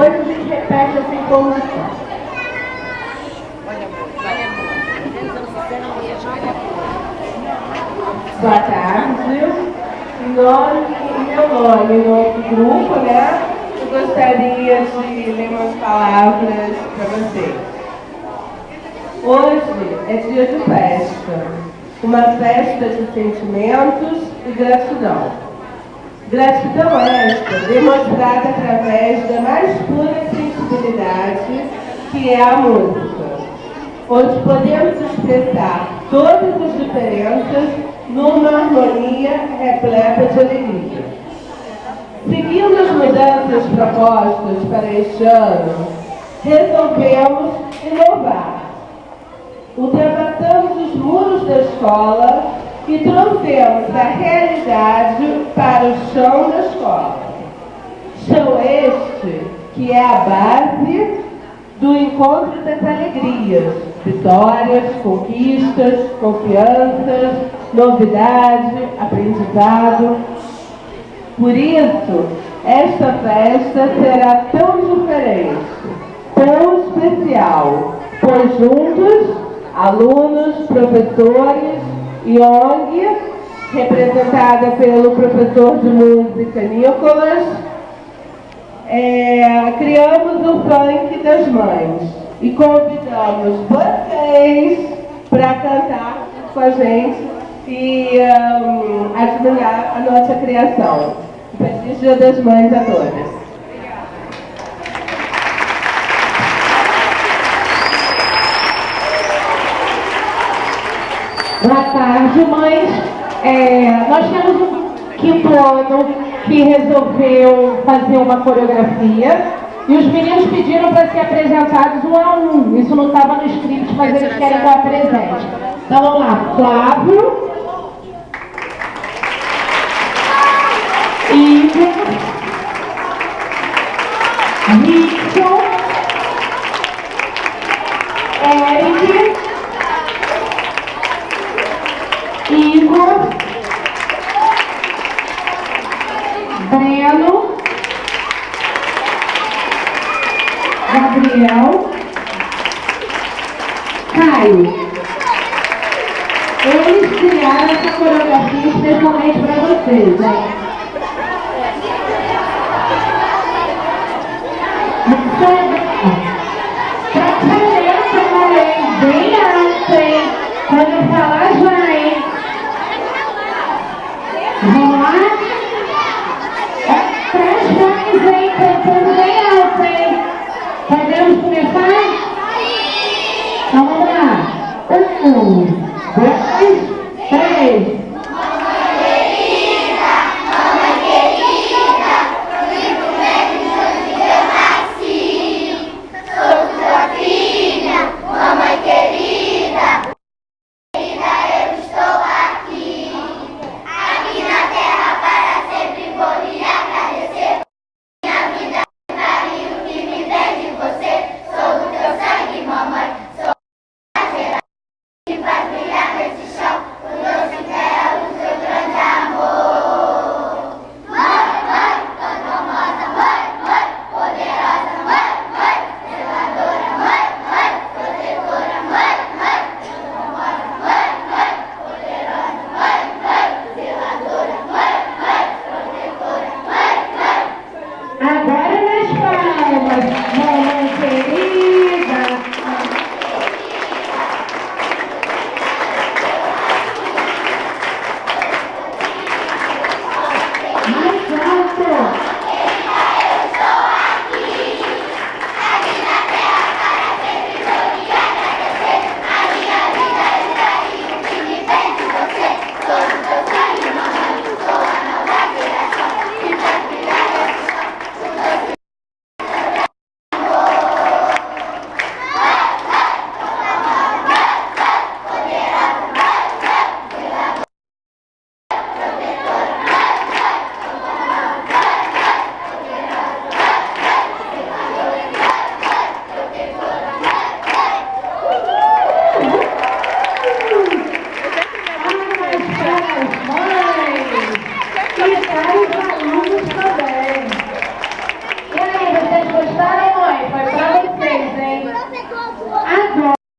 Depois a gente repete essa informação. Boa tarde. Em meu nome, em nome do grupo, né? Eu gostaria de ler umas palavras para vocês. Hoje é dia de festa. Uma festa de sentimentos e gratidão. Gratidão esta demonstrada através da mais pura sensibilidade, que é a música, onde podemos expressar todas as diferenças numa harmonia repleta de alegria. Seguindo as mudanças propostas para este ano, resolvemos inovar. Ultrapassamos os muros da escola e trouxemos a realidade para o chão da escola. Chão este que é a base do encontro das alegrias, vitórias, conquistas, confianças, novidade, aprendizado. Por isso, esta festa será tão diferente, tão especial, pois juntos, alunos, professores e ONG, representada pelo professor de música Nicolas, criamos o Funk das Mães e convidamos vocês para cantar com a gente e admirar a nossa criação. Feliz Dia das Mães a todas. Boa tarde, mães. Nós temos um quinto ano que resolveu fazer uma coreografia e os meninos pediram para ser apresentados um a um. Isso não estava no script, mas eles querem dar presente. Então vamos lá, Flávio, Igor, Rickson, Eric, Igor, Breno, Gabriel, Caio. Eles criaram essa coreografia especialmente para vocês, né?